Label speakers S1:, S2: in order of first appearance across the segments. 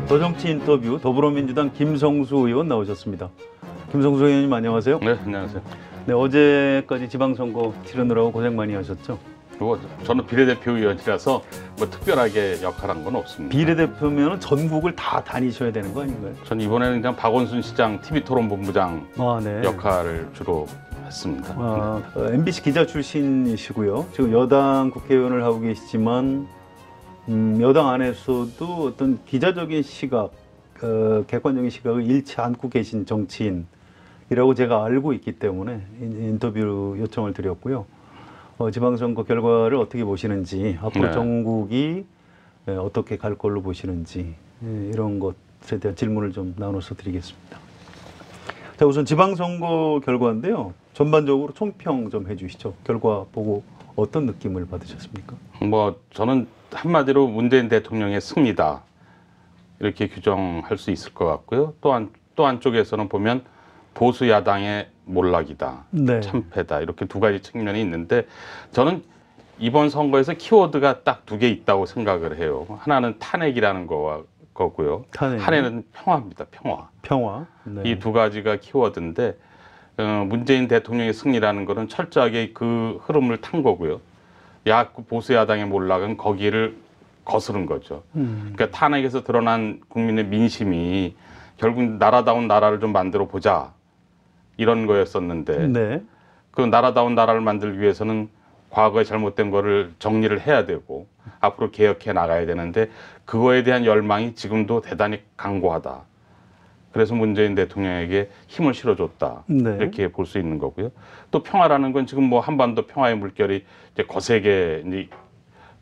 S1: 더정치 인터뷰 더불어민주당 김성수 의원 나오셨습니다. 김성수 의원님 안녕하세요.
S2: 네, 안녕하세요.
S1: 네, 어제까지 지방선거 치르느라고 고생 많이 하셨죠?
S2: 저는 비례대표 의원이라서 뭐 특별하게 역할한 건 없습니다.
S1: 비례대표면 전국을 다 다니셔야 되는 거 아닌가요?
S2: 전 이번에는 그냥 박원순 시장 TV토론본부장
S1: 네.
S2: 역할을 주로 했습니다.
S1: MBC 기자 출신이시고요. 지금 여당 국회의원을 하고 계시지만 여당 안에서도 어떤 기자적인 시각, 객관적인 시각을 잃지 않고 계신 정치인이라고 제가 알고 있기 때문에 인터뷰 요청을 드렸고요. 지방선거 결과를 어떻게 보시는지, 앞으로
S2: 네.
S1: 전국이 어떻게 갈 걸로 보시는지 이런 것에 대한 질문을 좀 나눠서 드리겠습니다. 자, 우선 지방선거 결과인데요. 전반적으로 총평 좀 해주시죠. 결과 보고 어떤 느낌을 받으셨습니까?
S2: 저는 한마디로 문재인 대통령의 승리다 이렇게 규정할 수 있을 것 같고요. 또 한쪽에서는 보면 보수 야당의 몰락이다,
S1: 네.
S2: 참패다 이렇게 두 가지 측면이 있는데 저는 이번 선거에서 키워드가 딱 두 개 있다고 생각을 해요. 하나는 탄핵이라는 거고요.
S1: 탄핵.
S2: 하나는 평화입니다. 평화.
S1: 평화. 네.
S2: 이 두 가지가 키워드인데 문재인 대통령의 승리라는 거는 철저하게 그 흐름을 탄 거고요. 보수 야당의 몰락은 거기를 거스른 거죠. 그러니까 탄핵에서 드러난 국민의 민심이 결국 나라다운 나라를 좀 만들어 보자 이런 거였었는데
S1: 네.
S2: 그 나라다운 나라를 만들기 위해서는 과거에 잘못된 거를 정리를 해야 되고 앞으로 개혁해 나가야 되는데 그거에 대한 열망이 지금도 대단히 강고하다. 그래서 문재인 대통령에게 힘을 실어줬다.
S1: 네.
S2: 이렇게 볼 수 있는 거고요. 또 평화라는 건 지금 뭐 한반도 평화의 물결이 이제 거세게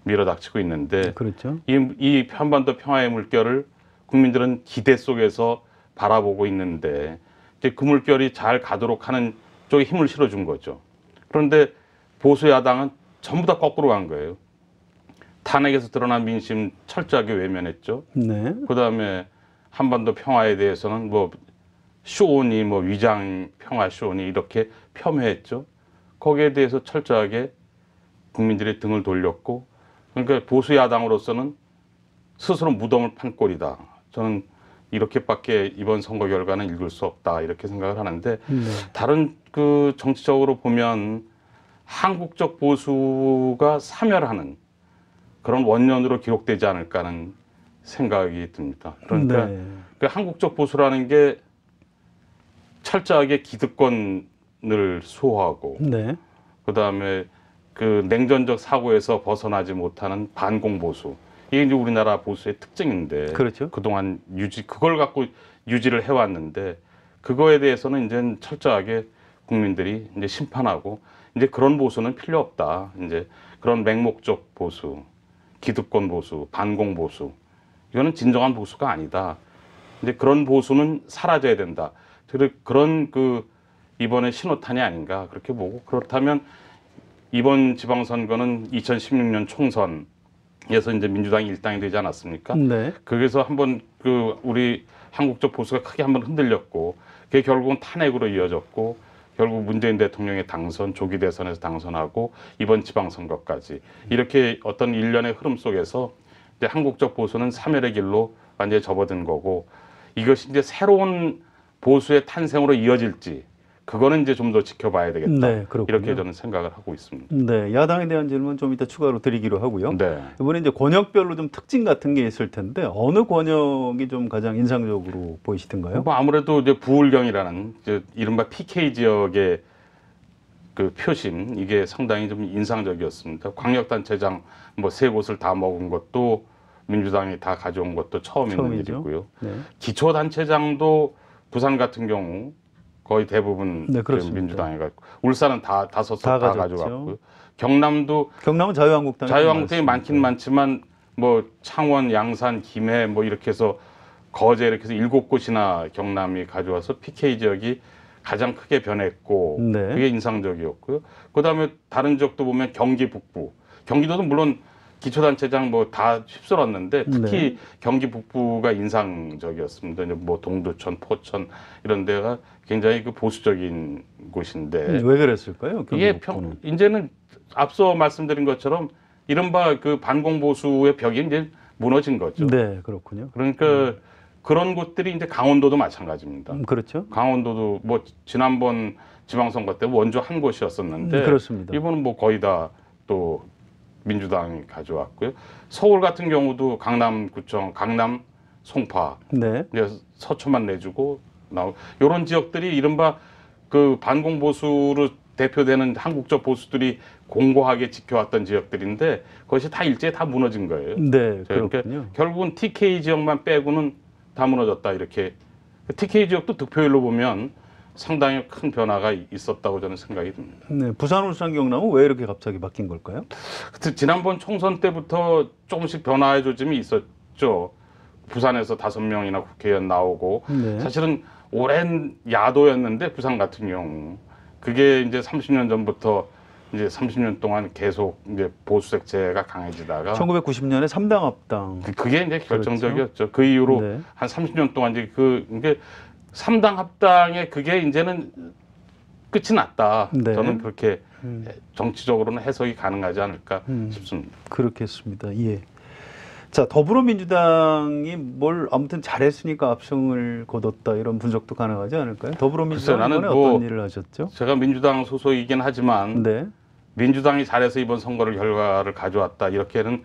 S2: 밀어닥치고 있는데
S1: 그렇죠.
S2: 이 한반도 평화의 물결을 국민들은 기대 속에서 바라보고 있는데 이제 그 물결이 잘 가도록 하는 쪽에 힘을 실어준 거죠. 그런데 보수 야당은 전부 다 거꾸로 간 거예요. 탄핵에서 드러난 민심 철저하게 외면했죠.
S1: 네.
S2: 그다음에 한반도 평화에 대해서는 뭐 쇼니 뭐 위장 평화 쇼니 이렇게 폄훼했죠. 거기에 대해서 철저하게 국민들의 등을 돌렸고 그러니까 보수 야당으로서는 스스로 무덤을 판 꼴이다. 저는 이렇게밖에 이번 선거 결과는 읽을 수 없다 이렇게 생각을 하는데
S1: 네.
S2: 다른 그 정치적으로 보면 한국적 보수가 사멸하는 그런 원년으로 기록되지 않을까 하는 생각이 듭니다. 그러니까
S1: 네.
S2: 그 한국적 보수라는 게 철저하게 기득권을 수호하고
S1: 네.
S2: 그다음에 그 냉전적 사고에서 벗어나지 못하는 반공 보수. 이게 이제 우리나라 보수의 특징인데
S1: 그렇죠.
S2: 그동안 그걸 갖고 유지를 해왔는데 그거에 대해서는 이제 철저하게 국민들이 이제 심판하고 이제 그런 보수는 필요 없다. 이제 그런 맹목적 보수, 기득권 보수, 반공 보수 이거는 진정한 보수가 아니다. 이제 그런 보수는 사라져야 된다. 그런 이번에 신호탄이 아닌가 그렇게 보고 그렇다면 이번 지방선거는 2016년 총선에서 이제 민주당이 일당이 되지 않았습니까?
S1: 네.
S2: 거기서 한번 우리 한국적 보수가 크게 한번 흔들렸고 그게 결국은 탄핵으로 이어졌고 결국 문재인 대통령의 당선, 조기 대선에서 당선하고 이번 지방선거까지 이렇게 어떤 일련의 흐름 속에서 이제 한국적 보수는 사멸의 길로 완전히 접어든 거고 이것이 이제 새로운 보수의 탄생으로 이어질지 그거는 이제 좀 더 지켜봐야 되겠다.
S1: 네, 그렇군요.
S2: 이렇게 저는 생각을 하고 있습니다.
S1: 네, 야당에 대한 질문 좀 이따 추가로 드리기로 하고요.
S2: 네.
S1: 이번에 이제 권역별로 좀 특징 같은 게 있을 텐데 어느 권역이 좀 가장 인상적으로 보이시던가요?
S2: 뭐 아무래도 이제 부울경이라는 이제 이른바 PK 지역의 그 표심 이게 상당히 좀 인상적이었습니다. 광역단체장 뭐 3곳을 다 먹은 것도 민주당이 다 가져온 것도 처음 있는
S1: 처음이죠.
S2: 일이고요.
S1: 네.
S2: 기초단체장도 부산 같은 경우 거의 대부분
S1: 네, 그렇습니다.
S2: 민주당이 갖고 울산은 다 가져갔고요.
S1: 경남은 자유한국당이
S2: 자유한국당이 많긴 많지만 뭐 창원, 양산, 김해 뭐 이렇게 해서 거제 이렇게 해서 7곳이나 경남이 가져와서 PK 지역이 가장 크게 변했고
S1: 네.
S2: 그게 인상적이었고요. 그다음에 다른 지역도 보면 경기 북부, 경기도도 물론 기초단체장 뭐 다 휩쓸었는데 특히
S1: 네.
S2: 경기 북부가 인상적이었습니다. 이제 뭐 동두천, 포천 이런 데가 굉장히 그 보수적인 곳인데
S1: 왜 그랬을까요?
S2: 이게 이제는 앞서 말씀드린 것처럼 이른바 그 반공 보수의 벽이 이제 무너진 거죠.
S1: 네, 그렇군요.
S2: 그러니까 그런 곳들이 이제 강원도도 마찬가지입니다.
S1: 그렇죠.
S2: 강원도도 뭐 지난번 지방선거 때 원주 한 곳이었었는데
S1: 그렇습니다.
S2: 이번은 뭐 거의 다 또 민주당이 가져왔고요. 서울 같은 경우도 강남구청, 강남, 송파,
S1: 네.
S2: 이제 서초만 내주고 이런 지역들이 이른바 그 반공 보수로 대표되는 한국적 보수들이 공고하게 지켜왔던 지역들인데 그것이 다 일제히 다 무너진 거예요.
S1: 네,
S2: 그러니까
S1: 그렇군요.
S2: 결국은 TK 지역만 빼고는 다 무너졌다 이렇게. TK 지역도 득표율로 보면 상당히 큰 변화가 있었다고 저는 생각이 듭니다.
S1: 네, 부산, 울산, 경남은 왜 이렇게 갑자기 바뀐 걸까요?
S2: 그때 지난번 총선 때부터 조금씩 변화의 조짐이 있었죠. 부산에서 5명이나 국회의원 나오고
S1: 네.
S2: 사실은 오랜 야도였는데 부산 같은 경우 그게 이제 30년 전부터 이제 30년 동안 계속 이제 보수 색채가 강해지다가
S1: 1990년에 3당 합당.
S2: 그게 이제 결정적이었죠. 그 이후로
S1: 네.
S2: 한 30년 동안 이제 이게 3당 합당에 그게 이제는 끝이 났다.
S1: 네.
S2: 저는 그렇게 정치적으로는 해석이 가능하지 않을까 싶습니다.
S1: 그렇겠습니다. 예. 자, 더불어민주당이 뭘 아무튼 잘했으니까 압승을 거뒀다 이런 분석도 가능하지 않을까요? 더불어민주당은
S2: 글쎄요, 나는
S1: 이번에
S2: 뭐
S1: 어떤 일을 하셨죠?
S2: 제가 민주당 소속이긴 하지만
S1: 네.
S2: 민주당이 잘해서 이번 선거를 결과를 가져왔다 이렇게는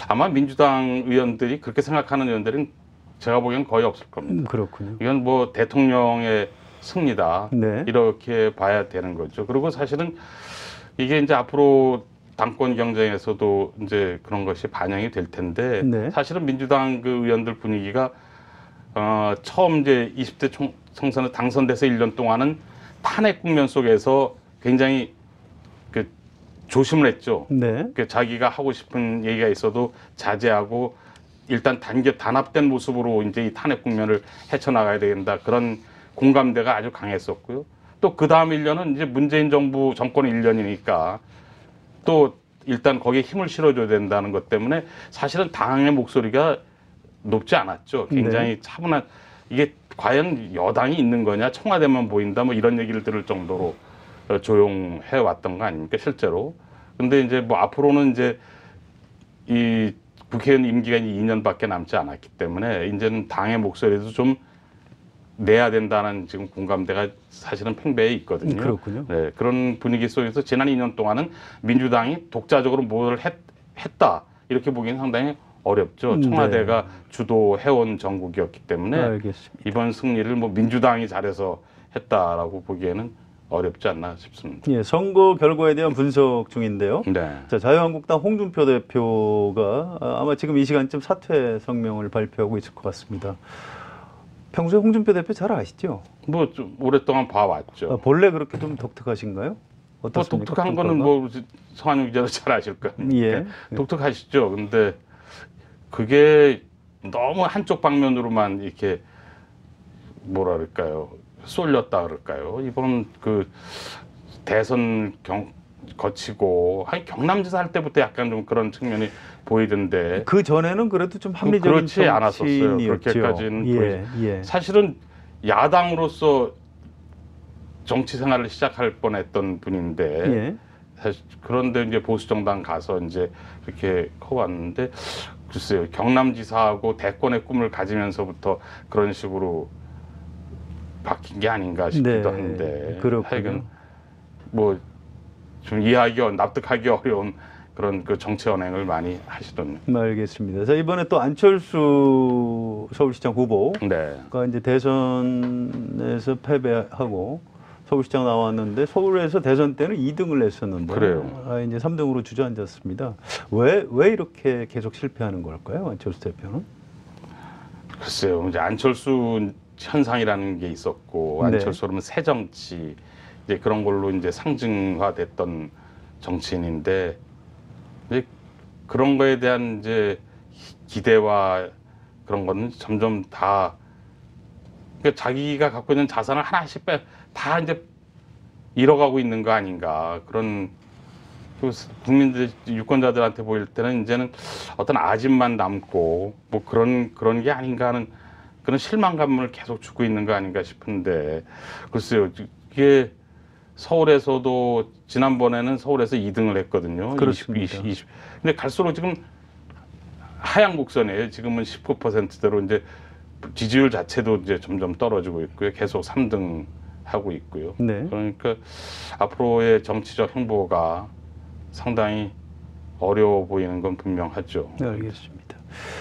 S2: 아마 민주당 의원들이 그렇게 생각하는 의원들은 제가 보기엔 거의 없을 겁니다.
S1: 그렇군요.
S2: 이건 뭐 대통령의 승리다
S1: 네.
S2: 이렇게 봐야 되는 거죠. 그리고 사실은 이게 이제 앞으로 당권 경쟁에서도 이제 그런 것이 반영이 될 텐데
S1: 네.
S2: 사실은 민주당 그 의원들 분위기가 처음 이제 20대 총선에 당선돼서 1년 동안은 탄핵 국면 속에서 굉장히 그 조심을 했죠.
S1: 네.
S2: 그 자기가 하고 싶은 얘기가 있어도 자제하고 일단 단합된 모습으로 이제 이 탄핵 국면을 헤쳐나가야 된다. 그런 공감대가 아주 강했었고요. 또 그 다음 1년은 이제 문재인 정부 정권 1년이니까 또 일단 거기에 힘을 실어줘야 된다는 것 때문에 사실은 당의 목소리가 높지 않았죠. 굉장히 차분한 이게 과연 여당이 있는 거냐 청와대만 보인다 뭐 이런 얘기를 들을 정도로 조용해 왔던 거 아닙니까 실제로. 근데 이제 뭐 앞으로는 이제 이 국회의원 임기가 이제 2년밖에 남지 않았기 때문에 이제는 당의 목소리도 좀 내야 된다는 지금 공감대가 사실은 팽배해 있거든요.
S1: 그렇군요.
S2: 네, 그런 분위기 속에서 지난 2년 동안은 민주당이 독자적으로 뭘 했다 이렇게 보기는 상당히 어렵죠. 청와대가 주도해온 정국이었기 때문에
S1: 알겠습니다.
S2: 이번 승리를 뭐 민주당이 잘해서 했다라고 보기에는 어렵지 않나 싶습니다.
S1: 예, 선거 결과에 대한 분석 중인데요.
S2: 네.
S1: 자, 자유한국당 홍준표 대표가 아마 지금 이 시간쯤 사퇴 성명을 발표하고 있을 것 같습니다. 평소에 홍준표 대표 잘 아시죠?
S2: 뭐 좀 오랫동안 봐왔죠.
S1: 본래 그렇게 좀 독특하신가요?
S2: 뭐
S1: 어떻습니까?
S2: 독특한 거는 뭐 성한용 기자도 잘 아실 거예요.
S1: 예.
S2: 독특하시죠. 근데 그게 너무 한쪽 방면으로만 이렇게 뭐랄까요 쏠렸다 그럴까요. 이번 그 대선 거치고 경남지사 할 때부터 약간 좀 그런 측면이 보이던데
S1: 그 전에는 그래도 좀 합리적인
S2: 그렇지 않았었어요.
S1: 정치인이었죠.
S2: 그렇게까지는
S1: 예.
S2: 사실은 야당으로서 정치 생활을 시작할 뻔했던 분인데
S1: 예.
S2: 사실 그런데 이제 보수 정당 가서 이제 그렇게 커왔는데 글쎄요 경남지사하고 대권의 꿈을 가지면서부터 그런 식으로 바뀐 게 아닌가 싶기도 한데
S1: 그렇군요.
S2: 하여간 뭐 좀 이해하기 납득하기 어려운 그런 그 정치 언행을 많이 하시던요.
S1: 알겠습니다. 자, 이번에 또 안철수 서울시장 후보가
S2: 네.
S1: 이제 대선에서 패배하고 서울시장 나왔는데 서울에서 대선 때는 2등을 했었는데
S2: 그래요.
S1: 이제 3등으로 주저앉았습니다. 왜 이렇게 계속 실패하는 걸까요, 안철수 대표는?
S2: 글쎄요, 이제 안철수 현상이라는 게 있었고
S1: 네.
S2: 안철수 그러면 새 정치 이제 그런 걸로 이제 상징화됐던 정치인인데 이제 그런 거에 대한 이제 기대와 그런 거는 점점 다 그러니까 자기가 갖고 있는 자산을 하나씩 다 이제 잃어가고 있는 거 아닌가 그런 국민들 유권자들한테 보일 때는 이제는 어떤 아집만 남고 뭐 그런 게 아닌가 하는 그런 실망감을 계속 주고 있는 거 아닌가 싶은데 글쎄요 이게 서울에서도 지난번에는 서울에서 2등을 했거든요.
S1: 그렇습니다.
S2: 20. 근데 갈수록 지금 하향 곡선이에요. 지금은 19%대로 이제 지지율 자체도 이제 점점 떨어지고 있고요. 계속 3등 하고 있고요.
S1: 네.
S2: 그러니까 앞으로의 정치적 행보가 상당히 어려워 보이는 건 분명하죠.
S1: 네, 알겠습니다.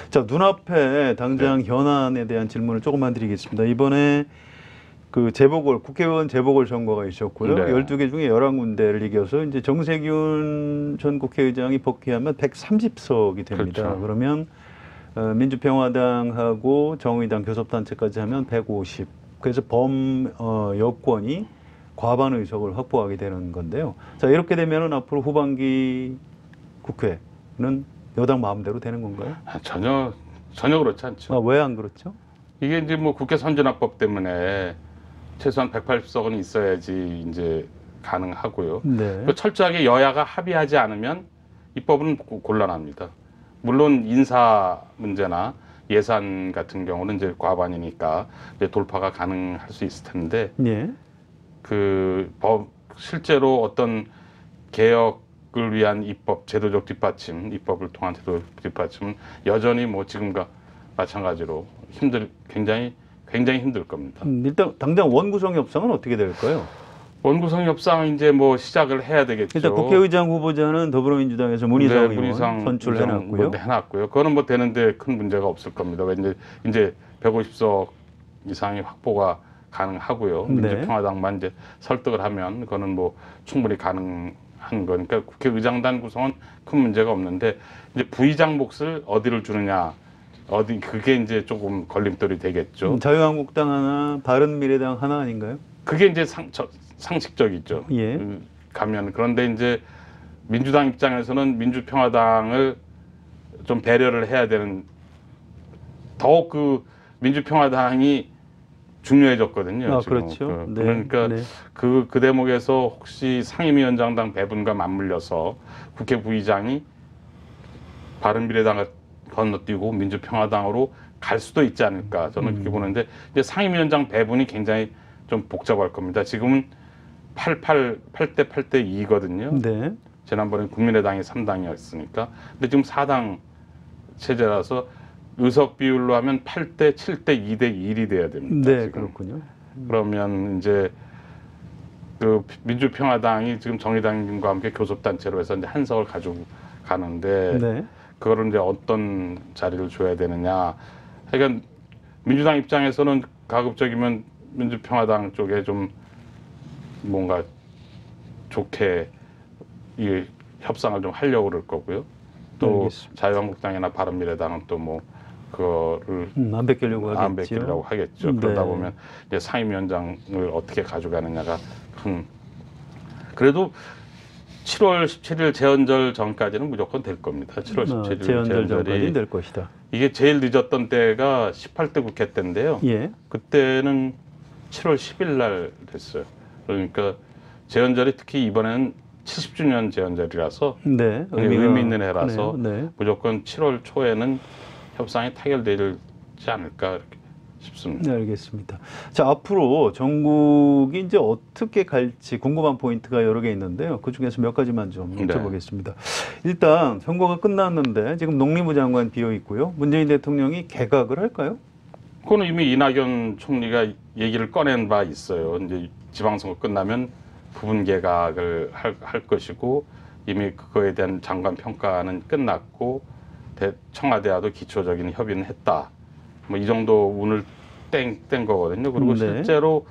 S1: 자, 눈앞에 당장 현안에 대한 질문을 조금만 드리겠습니다. 이번에 그 국회의원 재보궐 선거가 있었고요.
S2: 네.
S1: 12개 중에 11군데를 이겨서 이제 정세균 전 국회의장이 복귀하면 130석이 됩니다.
S2: 그렇죠.
S1: 그러면 민주평화당하고 정의당 교섭단체까지 하면 150. 그래서 여권이 과반 의석을 확보하게 되는 건데요. 자, 이렇게 되면은 앞으로 후반기 국회는 여당 마음대로 되는 건가요?
S2: 전혀 그렇지 않죠.
S1: 아, 왜 안 그렇죠?
S2: 이게 이제 뭐 국회 선진화법 때문에 최소한 180석은 있어야지 이제 가능하고요.
S1: 네.
S2: 그 철저하게 여야가 합의하지 않으면 입법은 곤란합니다. 물론 인사 문제나 예산 같은 경우는 이제 과반이니까 이제 돌파가 가능할 수 있을 텐데
S1: 예.
S2: 실제로 어떤 개혁을 위한 입법, 제도적 뒷받침, 입법을 통한 제도적 뒷받침은 여전히 뭐 지금과 마찬가지로 굉장히 힘들 겁니다.
S1: 일단 당장 원구성 협상은 어떻게 될까요?
S2: 원구성 협상 이제 뭐 시작을 해야 되겠죠.
S1: 일단 국회의장 후보자는 더불어민주당에서 문희상 의원 선출해놨고요.
S2: 해놨고요. 그거는 뭐 되는데 큰 문제가 없을 겁니다. 왜 이제 150석 이상이 확보가 가능하고요.
S1: 네.
S2: 민주평화당만 이제 설득을 하면 그거는 뭐 충분히 가능한 거니까 국회의장단 구성은 큰 문제가 없는데 이제 부의장 몫을 어디를 주느냐. 그게 이제 조금 걸림돌이 되겠죠.
S1: 자유한국당 하나, 바른미래당 하나 아닌가요?
S2: 그게 이제 상식적이죠.
S1: 예.
S2: 가면 그런데 이제 민주당 입장에서는 민주평화당을 좀 배려를 해야 되는 더욱 그 민주평화당이 중요해졌거든요.
S1: 아,
S2: 지금.
S1: 그렇죠. 네.
S2: 그러니까
S1: 네.
S2: 그 대목에서 혹시 상임위원장당 배분과 맞물려서 국회 부의장이 바른미래당을 건너뛰고 민주평화당으로 갈 수도 있지 않을까 저는 그렇게 보는데 이제 상임위원장 배분이 굉장히 좀 복잡할 겁니다. 지금은 8대 8대 2거든요.
S1: 네.
S2: 지난번에 국민의당이 3당이었으니까. 근데 지금 4당 체제라서 의석 비율로 하면 8대 7대 2대 1이 돼야 됩니다.
S1: 네,
S2: 지금.
S1: 그렇군요.
S2: 그러면 이제 그 민주평화당이 지금 정의당과 함께 교섭단체로 해서 이제 한 석을 가지고 가는데
S1: 네.
S2: 그거를 이제 어떤 자리를 줘야 되느냐. 그러니까 민주당 입장에서는 가급적이면 민주평화당 쪽에 좀 뭔가 좋게 이 협상을 좀 하려고 그럴 거고요. 또
S1: 알겠습니다.
S2: 자유한국당이나 바른미래당은 또 뭐 그거를
S1: 안 뺏기려고 하겠죠.
S2: 안 뺏기려고 하겠죠.
S1: 네.
S2: 그러다 보면 이제 상임위원장을 어떻게 가져가느냐가 큰. 그래도 7월 17일 재헌절 전까지는 무조건 될 겁니다. 7월 17일
S1: 재헌절 전까지
S2: 재헌절이
S1: 될 것이다.
S2: 이게 제일 늦었던 때가 18대 국회 때인데요.
S1: 예.
S2: 그때는 7월 10일 날 됐어요. 그러니까 재헌절이 특히 이번에는 70주년 재헌절이라서
S1: 네.
S2: 의미 있는 해라서
S1: 크네요. 네.
S2: 무조건 7월 초에는 협상이 타결되지 않을까 이렇게 싶습니다.
S1: 네, 알겠습니다. 자, 앞으로 전국이 이제 어떻게 갈지 궁금한 포인트가 여러 개 있는데요. 그 중에서 몇 가지만 좀
S2: 네.
S1: 여쭤보겠습니다. 일단 선거가 끝났는데 지금 농림부 장관 비어 있고요. 문재인 대통령이 개각을 할까요?
S2: 그거는 이미 이낙연 총리가 얘기를 꺼낸 바 있어요. 이제 지방선거 끝나면 부분 개각을 할 것이고 이미 그거에 대한 장관 평가는 끝났고 청와대와도 기초적인 협의는 했다. 뭐 이 정도 운을 뗀 거거든요. 그리고
S1: 네.
S2: 실제로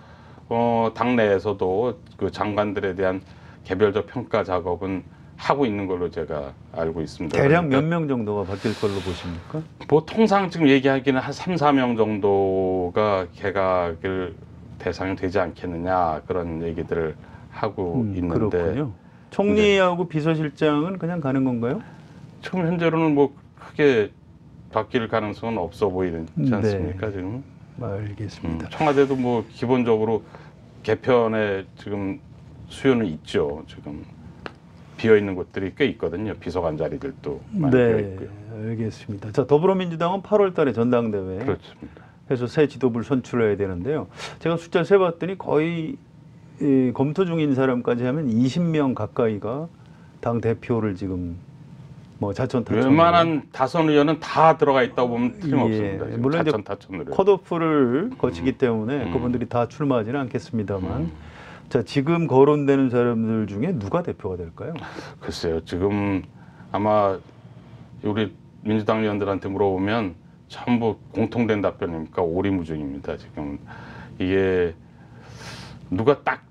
S2: 당내에서도 그 장관들에 대한 개별적 평가 작업은 하고 있는 걸로 제가 알고 있습니다.
S1: 대략
S2: 그러니까
S1: 몇 명 정도가 바뀔 걸로 보십니까?
S2: 뭐 통상 지금 얘기하기는 한 3, 4명 정도가 개각을 대상이 되지 않겠느냐 그런 얘기들을 하고 있는데
S1: 그렇군요. 총리하고 비서실장은 그냥 가는 건가요?
S2: 지금 현재로는 뭐 크게 바뀔 가능성은 없어 보이지 않습니까?
S1: 네.
S2: 지금
S1: 알겠습니다.
S2: 청와대도 뭐 기본적으로 개편에 지금 수요는 있죠. 지금 비어 있는 곳들이 꽤 있거든요. 비서관 자리들도 많이 비어
S1: 네,
S2: 있고요.
S1: 알겠습니다. 자, 더불어민주당은 8월달에 전당대회
S2: 그렇습니다.
S1: 해서 새 지도부를 선출해야 되는데요. 제가 숫자를 세봤더니 거의 검토 중인 사람까지 하면 20명 가까이가 당 대표를 지금 뭐 자천 타천
S2: 웬만한 다선 의원은 다 들어가 있다고 보면 틀림없습니다.
S1: 예,
S2: 지금
S1: 물론 이제
S2: 자천 타천 의원.
S1: 컷오프를 거치기 때문에 그분들이 다 출마하지는 않겠습니다만 자 지금 거론되는 사람들 중에 누가 대표가 될까요?
S2: 글쎄요. 지금 아마 우리 민주당 의원들한테 물어보면 전부 공통된 답변이니까 오리무중입니다. 지금 이게 누가 딱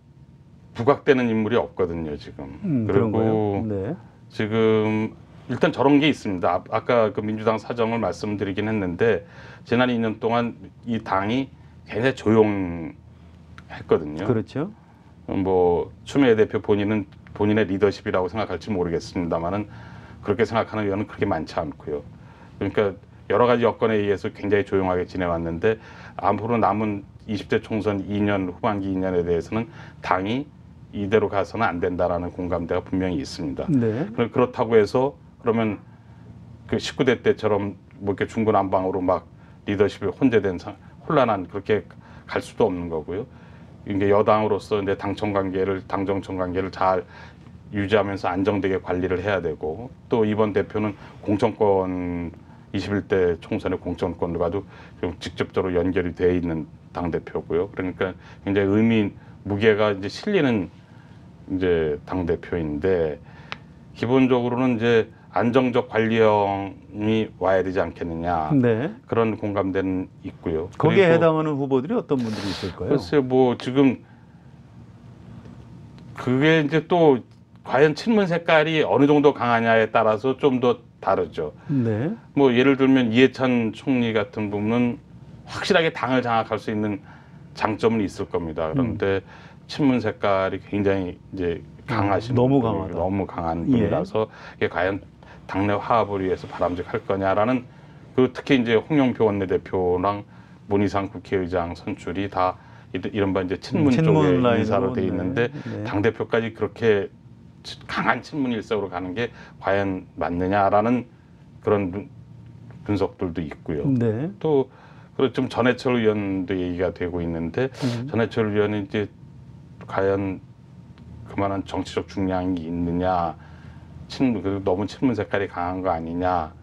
S2: 부각되는 인물이 없거든요. 지금.
S1: 그런가요?
S2: 그리고
S1: 네.
S2: 지금 일단 저런 게 있습니다. 아까 그 민주당 사정을 말씀드리긴 했는데 지난 2년 동안 이 당이 굉장히 조용했거든요.
S1: 그렇죠.
S2: 뭐 추미애 대표 본인의 리더십이라고 생각할지 모르겠습니다만은 그렇게 생각하는 의원은 그렇게 많지 않고요. 그러니까 여러 가지 여건에 의해서 굉장히 조용하게 지내왔는데 앞으로 남은 20대 총선 2년 후반기 2년에 대해서는 당이 이대로 가서는 안 된다라는 공감대가 분명히 있습니다.
S1: 네.
S2: 그렇다고 해서 그러면 그 19대 때처럼 뭐 이렇게 중구난방으로 막 리더십이 혼재된 혼란한 그렇게 갈 수도 없는 거고요. 이게 여당으로서 이제 당정 관계를 잘 유지하면서 안정되게 관리를 해야 되고 또 이번 대표는 공천권 21대 총선의 공천권과도 좀 직접적으로 연결이 돼 있는 당 대표고요. 그러니까 굉장히 무게가 이제 실리는 이제 당 대표인데 기본적으로는 이제 안정적 관리형이 와야 되지 않겠느냐
S1: 네.
S2: 그런 공감대는 있고요.
S1: 거기에
S2: 그리고
S1: 해당하는 후보들이 어떤 분들이 있을까요?
S2: 글쎄요, 뭐 지금 그게 이제 또 과연 친문 색깔이 어느 정도 강하냐에 따라서 좀 더 다르죠.
S1: 네.
S2: 뭐 예를 들면 이해찬 총리 같은 분은 확실하게 당을 장악할 수 있는 장점은 있을 겁니다. 그런데 친문 색깔이 굉장히 이제 강하신
S1: 너무
S2: 분이-
S1: 강하다.
S2: 너무 강한 분이라서 이게 과연 당내 화합을 위해서 바람직할 거냐라는 그 특히 이제 홍영표 원내대표랑 문희상 국회의장 선출이 다 이른바 이제 친문 쪽에
S1: 라인으로,
S2: 인사로 돼 있는데
S1: 네.
S2: 당 대표까지 그렇게 강한 친문 일색으로 가는 게 과연 맞느냐라는 그런 분석들도 있고요.
S1: 네.
S2: 또 그리고 좀 전해철 의원도 얘기가 되고 있는데 전해철 의원이 이제 과연 그만한 정치적 중량이 있느냐, 너무 친문 색깔이 강한 거 아니냐.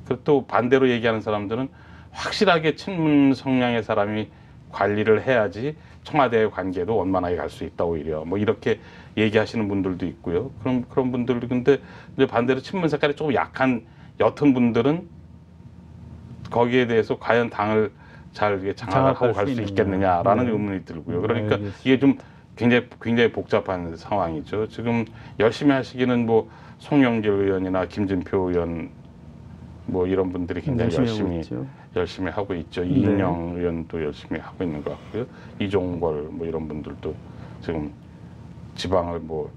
S2: 그리고 또 반대로 얘기하는 사람들은 확실하게 친문 성향의 사람이 관리를 해야지 청와대의 관계도 원만하게 갈 수 있다 오히려 뭐 이렇게 얘기하시는 분들도 있고요. 그런 분들도 근데 이제 반대로 친문 색깔이 조금 약한 옅은 분들은 거기에 대해서 과연 당을 잘 이게 장악을 하고 갈 수 있겠느냐라는
S1: 네.
S2: 의문이 들고요. 그러니까
S1: 알겠습니다.
S2: 이게 좀 굉장히 복잡한 상황이죠. 지금 열심히 하시기는 뭐 송영길 의원이나 김진표 의원 뭐 이런 분들이 굉장히 열심히 하고 있죠. 이인영 의원도 열심히 하고 있는 것 같고요. 이종걸 뭐 이런 분들도 지금 지방을 뭐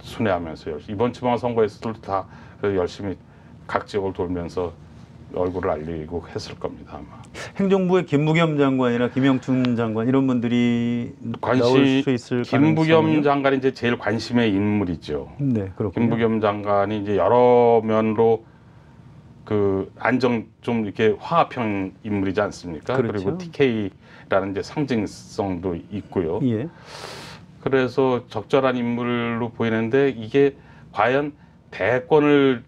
S2: 순회하면서 이번 지방선거에서도 다 열심히 각 지역을 돌면서 얼굴을 알리고 했을 겁니다 아마.
S1: 행정부의 김부겸 장관이나 김영춘 장관 이런 분들이 나올 수 있을
S2: 김부겸 장관이 이제 제일 관심의 인물이죠.
S1: 네, 그렇군요.
S2: 김부겸 장관이 이제 여러 면으로 그 안정 좀 이렇게 화합형 인물이지 않습니까?
S1: 그렇죠.
S2: 그리고 TK라는 이제 상징성도 있고요.
S1: 예.
S2: 그래서 적절한 인물로 보이는데 이게 과연 대권을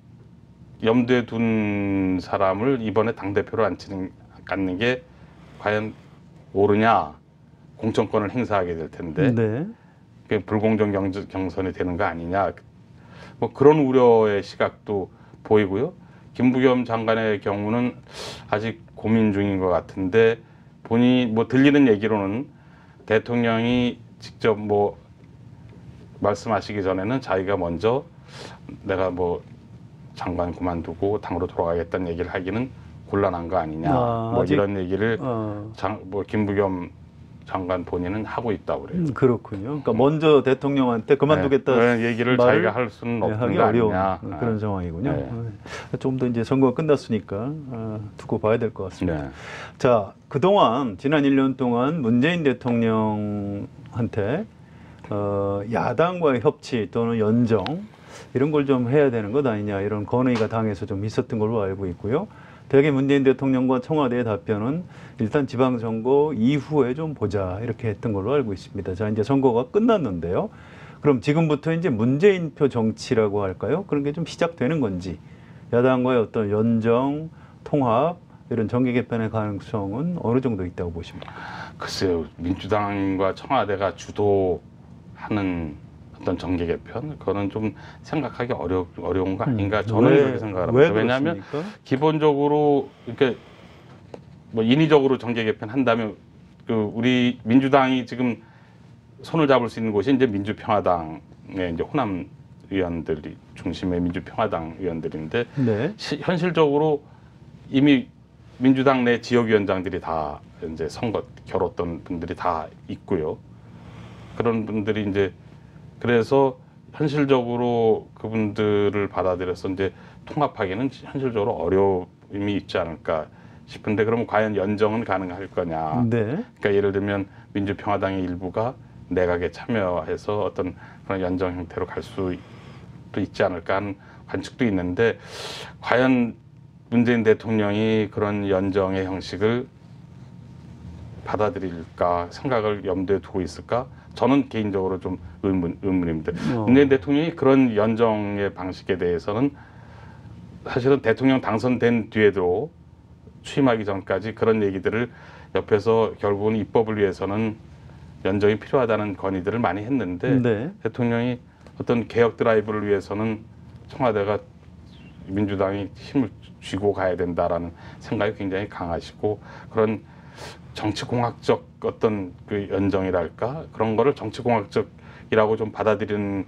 S2: 염두에 둔 사람을 이번에 당대표로 앉는 게 과연 옳으냐, 공천권을 행사하게 될 텐데
S1: 네.
S2: 불공정 경선이 되는 거 아니냐, 뭐 그런 우려의 시각도 보이고요. 김부겸 장관의 경우는 아직 고민 중인 것 같은데 본인이 뭐 들리는 얘기로는 대통령이 직접 뭐 말씀하시기 전에는 자기가 먼저 내가 뭐 장관 그만두고 당으로 돌아가겠다는 얘기를 하기는 곤란한 거 아니냐, 뭐 이런 얘기를 뭐 김부겸 장관 본인은 하고 있다고 그래요.
S1: 그렇군요. 그러니까 먼저 대통령한테 그만두겠다
S2: 그런 얘기를 자기가 할 수는 없는 거
S1: 어려운
S2: 아니냐.
S1: 그런 상황이군요. 좀 더 이제 선거가 끝났으니까 두고 봐야 될 것 같습니다.
S2: 네.
S1: 자, 그동안 지난 1년 동안 문재인 대통령한테 야당과의 협치 또는 연정 이런 걸 좀 해야 되는 것 아니냐 이런 건의가 당에서 좀 있었던 걸로 알고 있고요. 대개 문재인 대통령과 청와대의 답변은 일단 지방선거 이후에 좀 보자 이렇게 했던 걸로 알고 있습니다. 자, 이제 선거가 끝났는데요. 그럼 지금부터 이제 문재인표 정치라고 할까요? 그런 게 좀 시작되는 건지 야당과의 어떤 연정, 통합 이런 정계 개편의 가능성은 어느 정도 있다고 보십니까?
S2: 글쎄요, 민주당과 청와대가 주도하는 어떤 정계 개편, 그거는 좀 생각하기 어려운 거 아닌가, 저는 그렇게 생각합니다. 왜냐하면
S1: 그렇습니까?
S2: 기본적으로 이렇게 뭐 인위적으로 정계 개편 한다면 그 우리 민주당이 지금 손을 잡을 수 있는 곳이 이제 민주평화당의 이제 호남 의원들이 중심의 민주평화당 의원들인데
S1: 네.
S2: 현실적으로 이미 민주당 내 지역위원장들이 다 이제 선거 겨뤘던 분들이 다 있고요. 그런 분들이 이제 그래서 현실적으로 그분들을 받아들여서 이제 통합하기는 현실적으로 어려움이 있지 않을까 싶은데, 그러면 과연 연정은 가능할 거냐?
S1: 네.
S2: 그러니까 예를 들면 민주평화당의 일부가 내각에 참여해서 어떤 그런 연정 형태로 갈 수도 있지 않을까 하는 관측도 있는데, 과연 문재인 대통령이 그런 연정의 형식을 받아들일까 생각을 염두에 두고 있을까? 저는 개인적으로 좀 의문입니다. 문재인 대통령이 그런 연정의 방식에 대해서는 사실은 대통령 당선된 뒤에도 취임하기 전까지 그런 얘기들을 옆에서 결국은 입법을 위해서는 연정이 필요하다는 건의들을 많이 했는데,
S1: 네.
S2: 대통령이 어떤 개혁 드라이브를 위해서는 청와대가 민주당이 힘을 쥐고 가야 된다라는 생각이 굉장히 강하시고, 그런 정치공학적 어떤 그 연정이랄까 그런 거를 정치공학적이라고 좀 받아들이는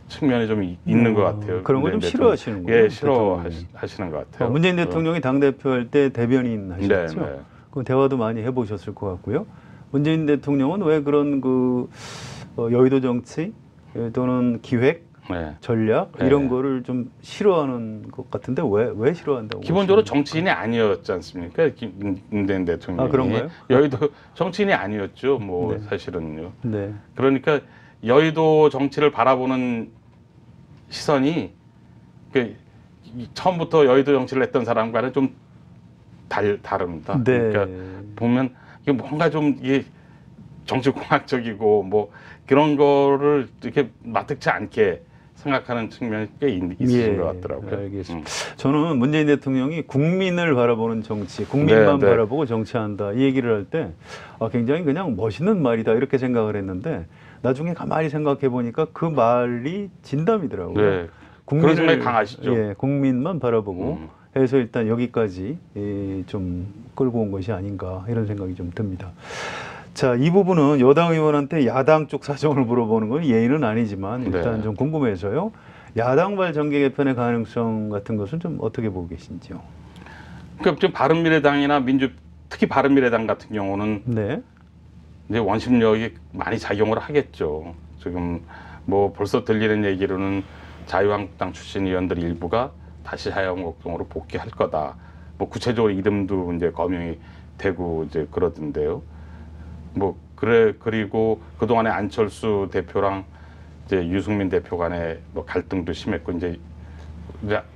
S2: 측면이 좀 있는 것 같아요.
S1: 그런 걸 좀 싫어하시는군요.
S2: 예, 싫어하시는 것 같아요.
S1: 문재인 대통령이 당대표할 때 대변인 하셨죠?
S2: 네.
S1: 그 대화도 많이 해보셨을 것 같고요. 문재인 대통령은 왜 그런 그 여의도 정치 또는 기획,
S2: 네.
S1: 전략
S2: 네.
S1: 이런 거를 좀 싫어하는 것 같은데 왜 싫어한다고?
S2: 기본적으로
S1: 보십니까?
S2: 정치인이 아니었지 않습니까? 문재인 대통령이.
S1: 아, 그런가요?
S2: 여의도 정치인이 아니었죠. 뭐
S1: 네.
S2: 사실은요.
S1: 네.
S2: 그러니까 여의도 정치를 바라보는 시선이 처음부터 여의도 정치를 했던 사람과는 좀 다릅니다.
S1: 네.
S2: 그러니까 보면 이게 뭔가 좀 이게 정치공학적이고 뭐 그런 거를 이렇게 마뜩지 않게 생각하는 측면이 꽤 있으신 것 같더라고요.
S1: 알겠습니다. 저는 문재인 대통령이 국민을 바라보는 정치, 국민만
S2: 네, 네.
S1: 바라보고 정치한다 이 얘기를 할 때 굉장히 그냥 멋있는 말이다 이렇게 생각을 했는데, 나중에 가만히 생각해 보니까 그 말이 진담이더라고요.
S2: 네. 그런 생각이 강하시죠.
S1: 예, 국민만 바라보고 해서 일단 여기까지 좀 끌고 온 것이 아닌가 이런 생각이 좀 듭니다. 자, 이 부분은 여당 의원한테 야당 쪽 사정을 물어보는 건 예의는 아니지만 일단
S2: 네.
S1: 좀 궁금해서요. 야당발 정계 개편의 가능성 같은 것은 좀 어떻게 보고 계신지요?
S2: 그러니까 지금 바른미래당이나 특히 바른미래당 같은 경우는
S1: 네.
S2: 이제 원심력이 많이 작용을 하겠죠. 지금 뭐 벌써 들리는 얘기로는 자유한국당 출신 의원들 일부가 다시 자유한국당으로 복귀할 거다. 뭐 구체적으로 이름도 이제 거명이 되고 이제 그러던데요. 그리고 그동안에 안철수 대표랑 이제 유승민 대표 간의 뭐 갈등도 심했고, 이제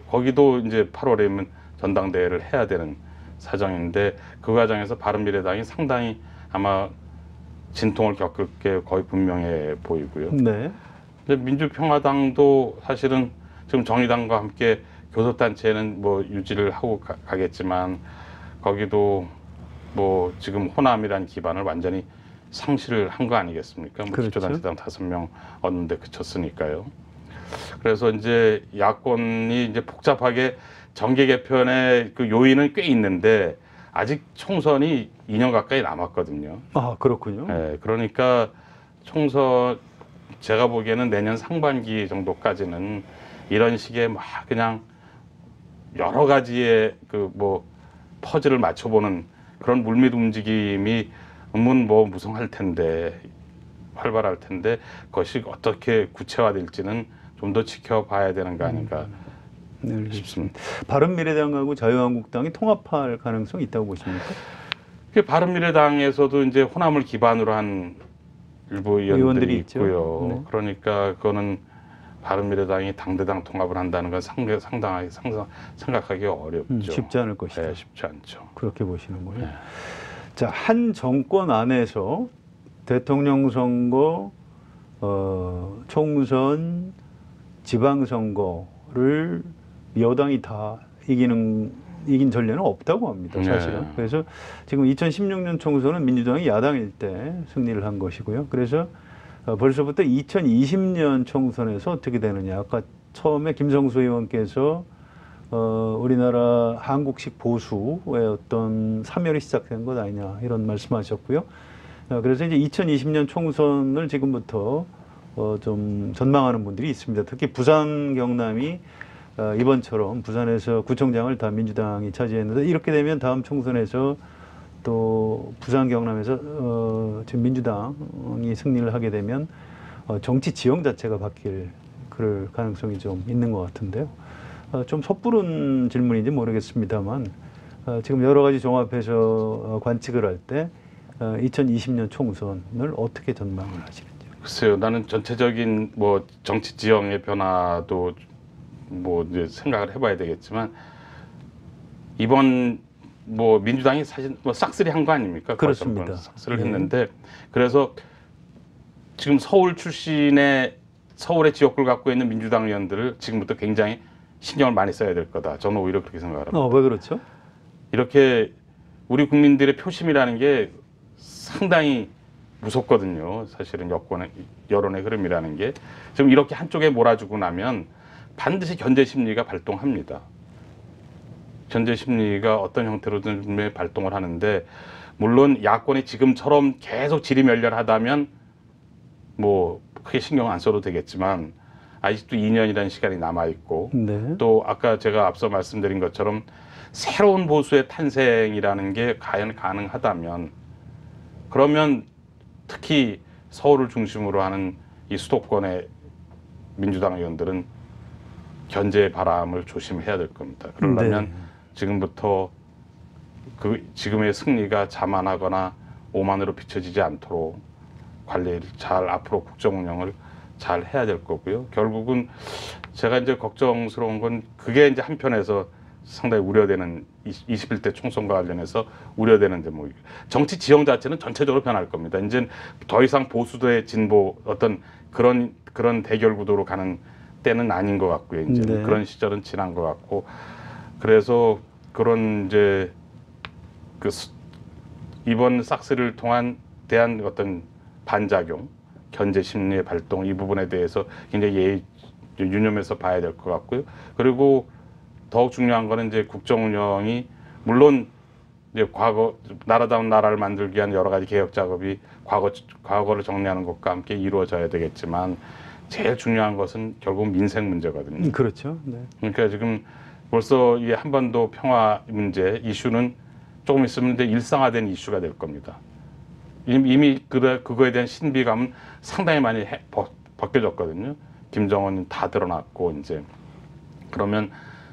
S2: 거기도 이제 8월에면 전당대회를 해야 되는 사정인데, 그 과정에서 바른미래당이 상당히 아마 진통을 겪을 게 거의 분명해 보이고요.
S1: 네.
S2: 근데 민주평화당도 사실은 지금 정의당과 함께 교섭단체는 뭐 유지를 하고 가겠지만, 거기도 뭐 지금 호남이라는 기반을 완전히 상실을 한 거 아니겠습니까? 뭐
S1: 그렇죠.
S2: 기초단체당 5명 얻는데 그쳤으니까요. 그래서 이제 야권이 이제 복잡하게 정계 개편의 그 요인은 꽤 있는데, 아직 총선이 2년 가까이 남았거든요.
S1: 아, 그렇군요.
S2: 네, 그러니까 총선 제가 보기에는 내년 상반기 정도까지는 이런 식의 막 그냥 여러 가지의 그 뭐 퍼즐을 맞춰보는 그런 물밑 움직임이 뭐 무성할 텐데, 활발할 텐데, 그것이 어떻게 구체화될지는 좀 더 지켜봐야 되는 거 아닌가 싶습니다.
S1: 바른미래당하고 자유한국당이 통합할 가능성이 있다고 보십니까?
S2: 바른미래당에서도 이제 호남을 기반으로 한 일부 의원들이 있고요.
S1: 네.
S2: 그러니까 그거는 바른미래당이 당대당 통합을 한다는 건 상당하게 생각하기 어렵죠.
S1: 쉽지 않을 것이다.
S2: 네, 쉽지 않죠.
S1: 그렇게 보시는군요.
S2: 네.
S1: 자, 한 정권 안에서 대통령 선거, 총선, 지방선거를 여당이 다 이긴 전례는 없다고 합니다. 사실은.
S2: 네.
S1: 그래서 지금 2016년 총선은 민주당이 야당일 때 승리를 한 것이고요. 그래서 벌써부터 2020년 총선에서 어떻게 되느냐. 아까 처음에 김성수 의원께서 우리나라 한국식 보수의 어떤 사멸이 시작된 것 아니냐 이런 말씀하셨고요. 그래서 이제 2020년 총선을 지금부터 좀 전망하는 분들이 있습니다. 특히 부산 경남이 이번처럼 부산에서 구청장을 다 민주당이 차지했는데 이렇게 되면 다음 총선에서 또 부산 경남에서 지금 민주당이 승리를 하게 되면 정치 지형 자체가 바뀔 그럴 가능성이 좀 있는 것 같은데요. 좀 섣부른 질문인지 모르겠습니다만 지금 여러 가지 종합해서 관측을 할 때 2020년 총선을 어떻게 전망을 하시는지요?
S2: 글쎄요, 나는 전체적인 뭐 정치 지형의 변화도 뭐 이제 생각을 해봐야 되겠지만 이번 뭐 민주당이 사실 뭐 싹쓸이 한 거 아닙니까?
S1: 그렇습니다.
S2: 싹쓸이를
S1: 네.
S2: 했는데 그래서 지금 서울 출신의 서울의 지역구를 갖고 있는 민주당 의원들을 지금부터 굉장히 신경을 많이 써야 될 거다. 저는 오히려 그렇게 생각을 합니다.
S1: 왜 그렇죠?
S2: 이렇게 우리 국민들의 표심이라는 게 상당히 무섭거든요. 사실은 여론의 흐름이라는 게 지금 이렇게 한쪽에 몰아주고 나면 반드시 견제 심리가 발동합니다. 견제 심리가 어떤 형태로든 발동을 하는데 물론 야권이 지금처럼 계속 지리멸렬하다면 뭐 크게 신경 안 써도 되겠지만 아직도 2년이라는 시간이 남아 있고
S1: 네.
S2: 또 아까 제가 앞서 말씀드린 것처럼 새로운 보수의 탄생이라는 게 과연 가능하다면 그러면 특히 서울을 중심으로 하는 이 수도권의 민주당 의원들은 견제의 바람을 조심해야 될 겁니다. 그러려면
S1: 네.
S2: 지금부터 지금의 승리가 자만하거나 오만으로 비춰지지 않도록 관리를 잘 앞으로 국정 운영을 잘 해야 될 거고요. 결국은 제가 이제 걱정스러운 건 그게 이제 한편에서 상당히 우려되는 21대 총선과 관련해서 우려되는 대목이 정치 지형 자체는 전체적으로 변할 겁니다. 이제 더 이상 보수 대 진보 어떤 그런 대결 구도로 가는 때는 아닌 것 같고요. 이제
S1: 네.
S2: 그런 시절은 지난 것 같고 그래서 그런 이제 이번 싹쓸이를 대한 어떤 반작용, 견제 심리의 발동 이 부분에 대해서 굉장히 유념해서 봐야 될 것 같고요. 그리고 더욱 중요한 거는 이제 국정 운영이 물론 이제 과거 나라다운 나라를 만들기 위한 여러 가지 개혁 작업이 과거를 정리하는 것과 함께 이루어져야 되겠지만 제일 중요한 것은 결국 민생 문제거든요.
S1: 그렇죠. 네.
S2: 그러니까 지금 벌써 이 한반도 평화 문제 이슈는 조금 있으면 이제 일상화된 이슈가 될 겁니다. 이미 그거에 대한 신비감은 상당히 많이 벗겨졌거든요. 김정은은 다 드러났고 이제 그러면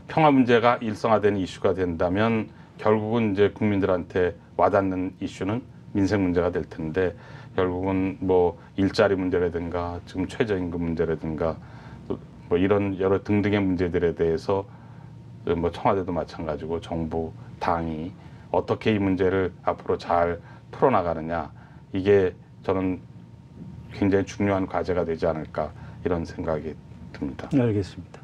S2: 평화 문제가 일상화된 이슈가 된다면 결국은 이제 국민들한테 와닿는 이슈는 민생 문제가 될 텐데 결국은 뭐 일자리 문제라든가 지금 최저임금 문제라든가 뭐 이런 여러 등등의 문제들에 대해서 뭐 청와대도 마찬가지고 정부 당이 어떻게 이 문제를 앞으로 잘 풀어나가느냐 이게 저는 굉장히 중요한 과제가 되지 않을까 이런 생각이 듭니다.
S1: 알겠습니다.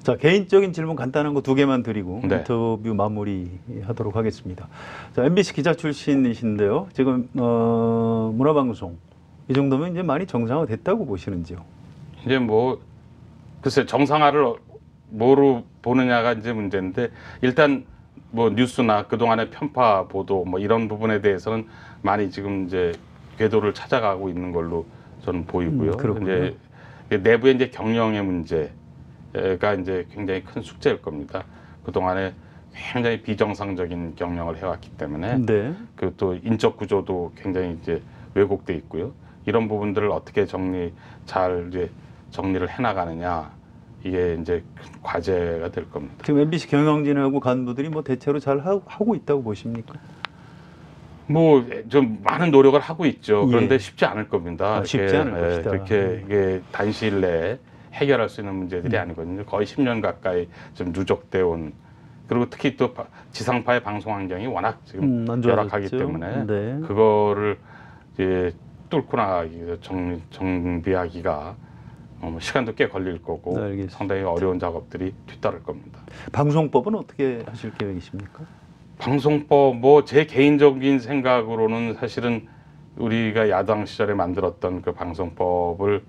S1: 자, 개인적인 질문 간단한 거 2개만 드리고
S2: 네.
S1: 인터뷰 마무리하도록 하겠습니다. 자, MBC 기자 출신이신데요. 지금 문화방송 이 정도면 이제 많이 정상화됐다고 보시는지요?
S2: 이제 뭐 글쎄 정상화를 뭐로 보느냐가 이제 문제인데 일단 뭐 뉴스나 그동안의 편파 보도 뭐 이런 부분에 대해서는 많이 지금 이제 궤도를 찾아가고 있는 걸로 저는 보이고요.
S1: 그렇군요.
S2: 이제 내부의 이제 경영의 문제가 이제 굉장히 큰 숙제일 겁니다. 그동안에 굉장히 비정상적인 경영을 해왔기 때문에
S1: 네.
S2: 그 또 인적 구조도 굉장히 이제 왜곡돼 있고요. 이런 부분들을 어떻게 잘 이제 정리를 해나가느냐 이게 이제 큰 과제가 될 겁니다.
S1: 지금 MBC 경영진하고 간부들이 뭐 대체로 잘 하고 있다고 보십니까?
S2: 뭐 좀 많은 노력을 하고 있죠. 그런데
S1: 예.
S2: 쉽지 않을 겁니다.
S1: 쉽지 않을 것이다.
S2: 이렇게 이게 단시일 내에 해결할 수 있는 문제들이 아니거든요. 거의 10년 가까이 좀 누적돼 온 그리고 특히 또 지상파의 방송 환경이 워낙 지금
S1: 안 좋아졌죠.
S2: 열악하기 때문에
S1: 네.
S2: 그거를 이제 뚫고 나가기 정비하기가 시간도 꽤 걸릴 거고
S1: 알겠습니다.
S2: 상당히 어려운 작업들이 뒤따를 겁니다.
S1: 방송법은 어떻게 하실 계획이십니까?
S2: 방송법 뭐 제 개인적인 생각으로는 사실은 우리가 야당 시절에 만들었던 그 방송법을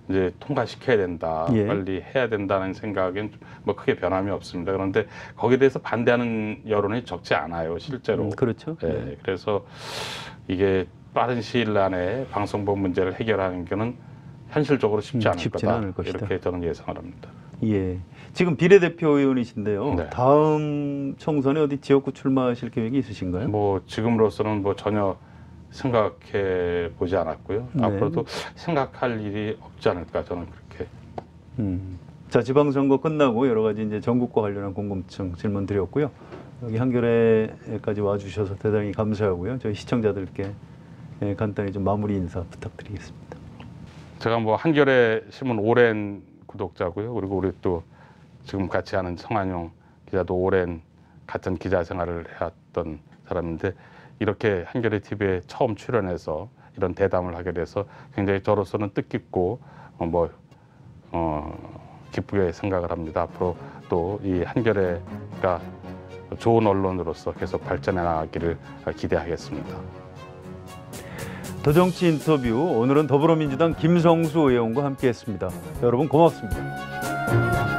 S2: 이제 통과시켜야 된다,
S1: 예.
S2: 빨리 해야 된다는 생각엔 뭐 크게 변함이 없습니다. 그런데 거기에 대해서 반대하는 여론이 적지 않아요, 실제로.
S1: 그렇죠.
S2: 예,
S1: 네.
S2: 그래서 이게 빠른 시일 안에 방송법 문제를 해결하는 것은 현실적으로 쉽지 않을
S1: 쉽지는
S2: 거다.
S1: 않을 것이다.
S2: 이렇게 저는 예상을 합니다.
S1: 예. 지금 비례대표 의원이신데요.
S2: 네.
S1: 다음 총선에 어디 지역구 출마하실 계획이 있으신가요?
S2: 뭐 지금으로서는 뭐 전혀 생각해 보지 않았고요.
S1: 네.
S2: 앞으로도 생각할 일이 없지 않을까 저는 그렇게.
S1: 자, 지방선거 끝나고 여러 가지 이제 전국과 관련한 궁금증 질문 드렸고요. 여기 한겨레까지 와주셔서 대단히 감사하고요. 저희 시청자들께 간단히 좀 마무리 인사 부탁드리겠습니다.
S2: 제가 뭐 한겨레 신문 오랜 구독자고요. 그리고 우리 또 지금 같이 하는 성한용 기자도 오랜 같은 기자 생활을 해왔던 사람인데 이렇게 한겨레 TV에 처음 출연해서 이런 대담을 하게 돼서 굉장히 저로서는 뜻깊고 기쁘게 생각을 합니다. 앞으로 또 이 한겨레가 좋은 언론으로서 계속 발전해 나가기를 기대하겠습니다.
S1: 더정치 인터뷰 오늘은 더불어민주당 김성수 의원과 함께했습니다. 여러분 고맙습니다.